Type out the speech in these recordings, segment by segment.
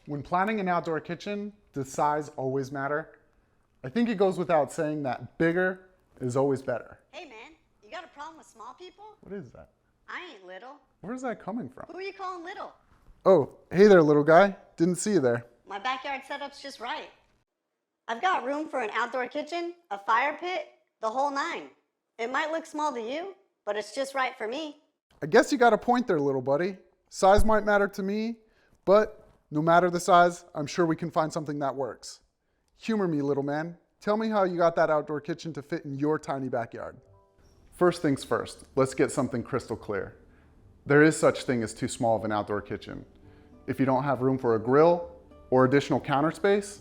When planning an outdoor kitchen, does size always matter? I think it goes without saying that bigger is always better. Hey man, you got a problem with small people? What is that? I ain't little. Where's that coming from? Who are you calling little? Oh, hey there, little guy. Didn't see you there. My backyard setup's just right. I've got room for an outdoor kitchen, a fire pit, the whole nine. It might look small to you, but it's just right for me. I guess you got a point there, little buddy. Size might matter to me, but no matter the size, I'm sure we can find something that works. Humor me, little man. Tell me how you got that outdoor kitchen to fit in your tiny backyard. First things first, let's get something crystal clear. There is such thing as too small of an outdoor kitchen. If you don't have room for a grill or additional counter space,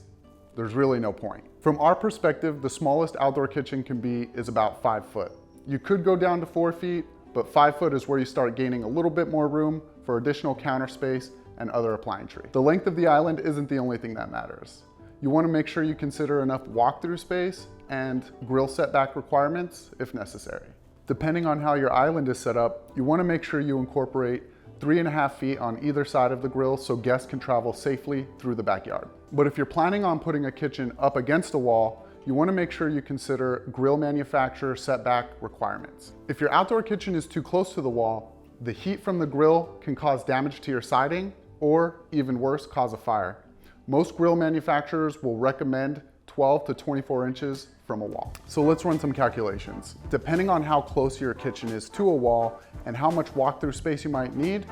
there's really no point. From our perspective, the smallest outdoor kitchen can be is about 5 foot. You could go down to 4 feet, but 5 foot is where you start gaining a little bit more room for additional counter space and other appliancery. The length of the island isn't the only thing that matters. You want to make sure you consider enough walk-through space and grill setback requirements if necessary. Depending on how your island is set up, you want to make sure you incorporate 3.5 feet on either side of the grill so guests can travel safely through the backyard. But if you're planning on putting a kitchen up against a wall, you want to make sure you consider grill manufacturer setback requirements. If your outdoor kitchen is too close to the wall, the heat from the grill can cause damage to your siding or, even worse, cause a fire. Most grill manufacturers will recommend 12 to 24 inches from a wall. So let's run some calculations. Depending on how close your kitchen is to a wall and how much walk-through space you might need,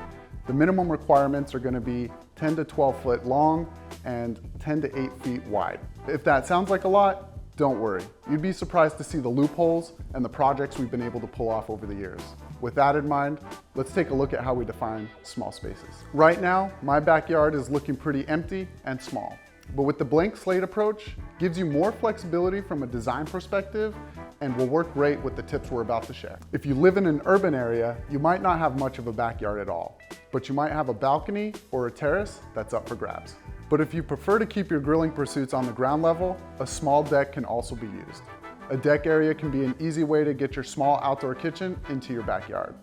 the minimum requirements are going to be 10 to 12 foot long and 10 to 8 feet wide. If that sounds like a lot, don't worry. You'd be surprised to see the loopholes and the projects we've been able to pull off over the years. With that in mind, let's take a look at how we define small spaces. Right now, my backyard is looking pretty empty and small. But with the blank slate approach, gives you more flexibility from a design perspective and will work great with the tips we're about to share. If you live in an urban area, you might not have much of a backyard at all, but you might have a balcony or a terrace that's up for grabs. But if you prefer to keep your grilling pursuits on the ground level, a small deck can also be used. A deck area can be an easy way to get your small outdoor kitchen into your backyard.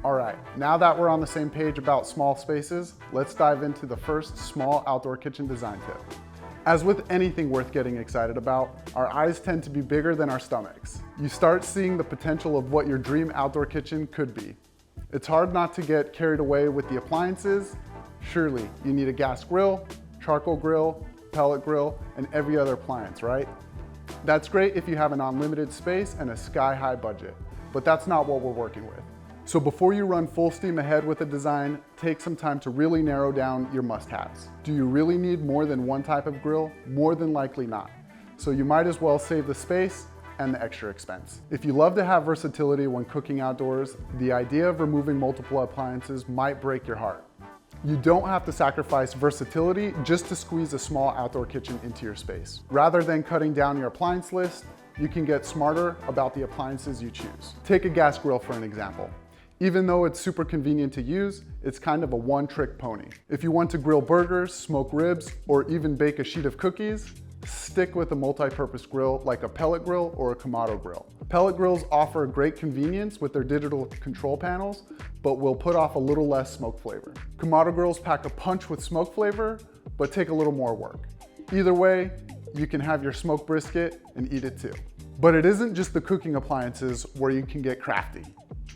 All right, now that we're on the same page about small spaces, let's dive into the first small outdoor kitchen design tip. As with anything worth getting excited about, our eyes tend to be bigger than our stomachs. You start seeing the potential of what your dream outdoor kitchen could be. It's hard not to get carried away with the appliances. Surely, you need a gas grill, charcoal grill, pellet grill, and every other appliance, right? That's great if you have an unlimited space and a sky-high budget, but that's not what we're working with. So before you run full steam ahead with a design, take some time to really narrow down your must-haves. Do you really need more than one type of grill? More than likely not. So you might as well save the space and the extra expense. If you love to have versatility when cooking outdoors, the idea of removing multiple appliances might break your heart. You don't have to sacrifice versatility just to squeeze a small outdoor kitchen into your space. Rather than cutting down your appliance list, you can get smarter about the appliances you choose. Take a gas grill for an example. Even though it's super convenient to use, it's kind of a one-trick pony. If you want to grill burgers, smoke ribs, or even bake a sheet of cookies, stick with a multi-purpose grill like a pellet grill or a Kamado grill. Pellet grills offer great convenience with their digital control panels, but will put off a little less smoke flavor. Kamado grills pack a punch with smoke flavor, but take a little more work. Either way, you can have your smoked brisket and eat it too. But it isn't just the cooking appliances where you can get crafty.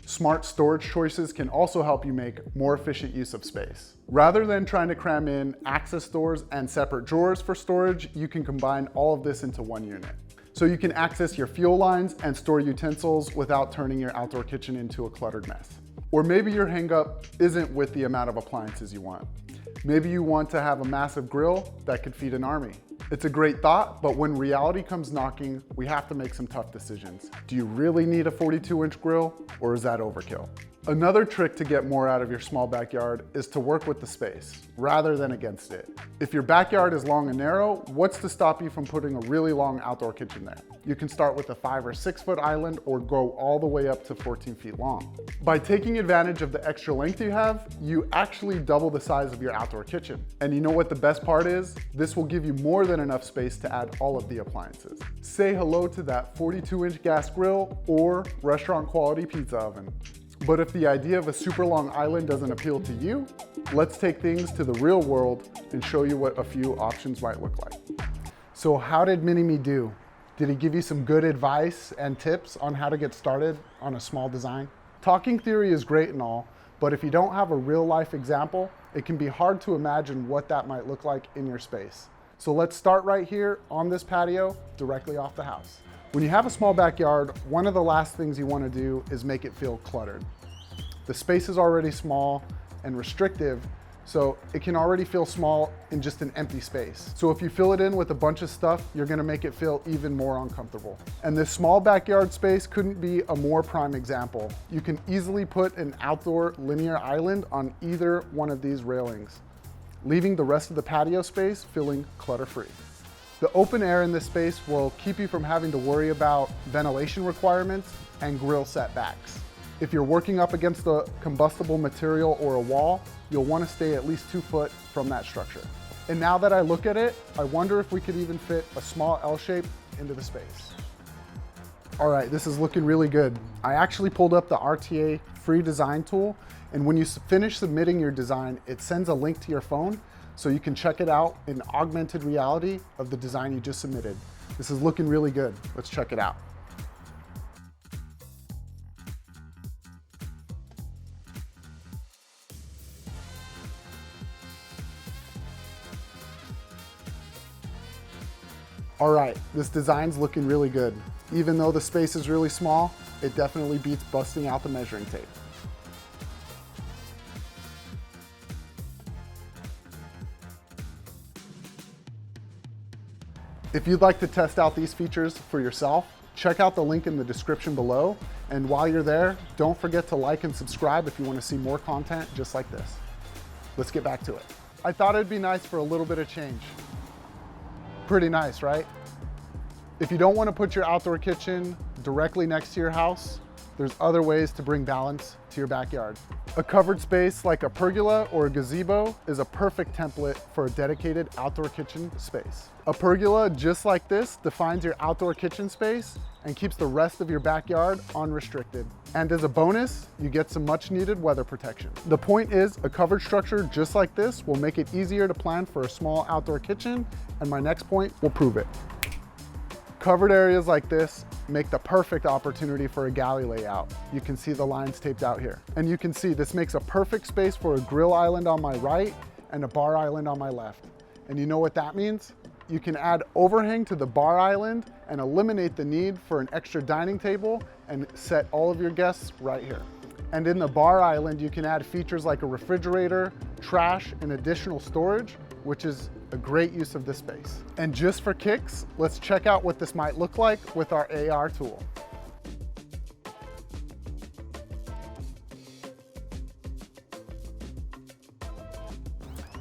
Smart storage choices can also help you make more efficient use of space. Rather than trying to cram in access doors and separate drawers for storage, you can combine all of this into one unit. So you can access your fuel lines and store utensils without turning your outdoor kitchen into a cluttered mess. Or maybe your hang-up isn't with the amount of appliances you want. Maybe you want to have a massive grill that could feed an army. It's a great thought, but when reality comes knocking, we have to make some tough decisions. Do you really need a 42-inch grill, or is that overkill? Another trick to get more out of your small backyard is to work with the space, rather than against it. If your backyard is long and narrow, what's to stop you from putting a really long outdoor kitchen there? You can start with a 5 or 6 foot island or go all the way up to 14 feet long. By taking advantage of the extra length you have, you actually double the size of your outdoor kitchen. And you know what the best part is? This will give you more than enough space to add all of the appliances. Say hello to that 42-inch gas grill or restaurant quality pizza oven. But if the idea of a super long island doesn't appeal to you, let's take things to the real world and show you what a few options might look like. So how did Mini-Me do? Did he give you some good advice and tips on how to get started on a small design? Talking theory is great and all, but if you don't have a real life example, it can be hard to imagine what that might look like in your space. So let's start right here on this patio, directly off the house. When you have a small backyard, one of the last things you want to do is make it feel cluttered. The space is already small and restrictive, so it can already feel small in just an empty space. So if you fill it in with a bunch of stuff, you're gonna make it feel even more uncomfortable. And this small backyard space couldn't be a more prime example. You can easily put an outdoor linear island on either one of these railings, leaving the rest of the patio space feeling clutter-free. The open air in this space will keep you from having to worry about ventilation requirements and grill setbacks. If you're working up against a combustible material or a wall, you'll want to stay at least 2 foot from that structure. And now that I look at it, I wonder if we could even fit a small L shape into the space. All right, this is looking really good. I actually pulled up the RTA free design tool, and when you finish submitting your design, it sends a link to your phone so you can check it out in augmented reality of the design you just submitted. This is looking really good. Let's check it out. All right, this design's looking really good. Even though the space is really small, it definitely beats busting out the measuring tape. If you'd like to test out these features for yourself, check out the link in the description below. And while you're there, don't forget to like and subscribe if you want to see more content just like this. Let's get back to it. I thought it'd be nice for a little bit of change. Pretty nice, right? If you don't want to put your outdoor kitchen directly next to your house, there's other ways to bring balance to your backyard. A covered space like a pergola or a gazebo is a perfect template for a dedicated outdoor kitchen space. A pergola just like this defines your outdoor kitchen space and keeps the rest of your backyard unrestricted. And as a bonus, you get some much needed weather protection. The point is, a covered structure just like this will make it easier to plan for a small outdoor kitchen, and my next point will prove it. Covered areas like this make the perfect opportunity for a galley layout. You can see the lines taped out here. And you can see this makes a perfect space for a grill island on my right and a bar island on my left. And you know what that means? You can add overhang to the bar island and eliminate the need for an extra dining table and set all of your guests right here. And in the bar island, you can add features like a refrigerator, trash, and additional storage, which is a great use of this space. And just for kicks, let's check out what this might look like with our AR tool.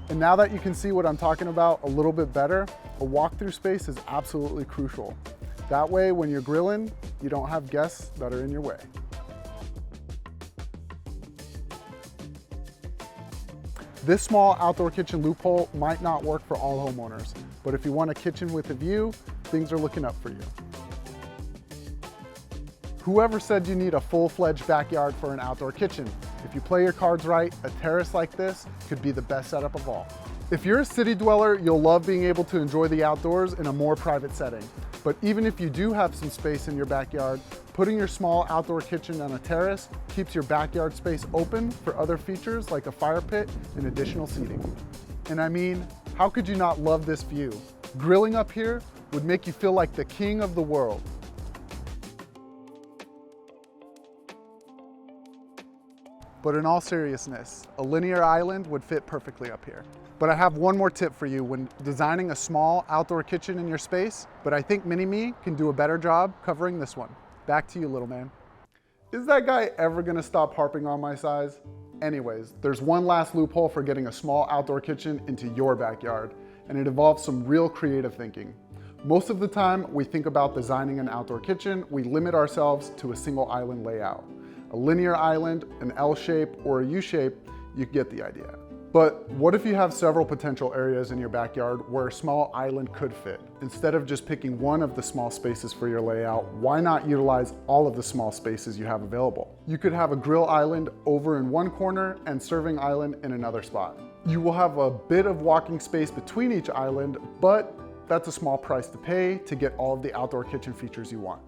And now that you can see what I'm talking about a little bit better, a walkthrough space is absolutely crucial. That way, when you're grilling, you don't have guests that are in your way. This small outdoor kitchen loophole might not work for all homeowners, but if you want a kitchen with a view, things are looking up for you. Whoever said you need a full-fledged backyard for an outdoor kitchen? If you play your cards right, a terrace like this could be the best setup of all. If you're a city dweller, you'll love being able to enjoy the outdoors in a more private setting. But even if you do have some space in your backyard, putting your small outdoor kitchen on a terrace keeps your backyard space open for other features like a fire pit and additional seating. And I mean, how could you not love this view? Grilling up here would make you feel like the king of the world. But in all seriousness, a linear island would fit perfectly up here. But I have one more tip for you when designing a small outdoor kitchen in your space, but I think Mini-Me can do a better job covering this one. Back to you, little man. Is that guy ever gonna stop harping on my size? Anyways, there's one last loophole for getting a small outdoor kitchen into your backyard, and it involves some real creative thinking. Most of the time, we think about designing an outdoor kitchen, we limit ourselves to a single island layout. A linear island, an L shape, or a U shape, you get the idea. But what if you have several potential areas in your backyard where a small island could fit? Instead of just picking one of the small spaces for your layout, why not utilize all of the small spaces you have available? You could have a grill island over in one corner and serving island in another spot. You will have a bit of walking space between each island, but that's a small price to pay to get all of the outdoor kitchen features you want.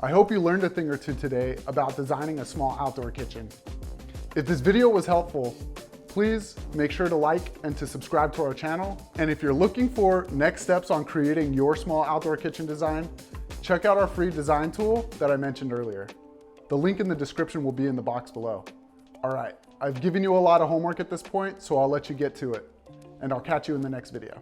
I hope you learned a thing or two today about designing a small outdoor kitchen. If this video was helpful, please make sure to like and to subscribe to our channel. And if you're looking for next steps on creating your small outdoor kitchen design, check out our free design tool that I mentioned earlier. The link in the description will be in the box below. All right, I've given you a lot of homework at this point, so I'll let you get to it. And I'll catch you in the next video.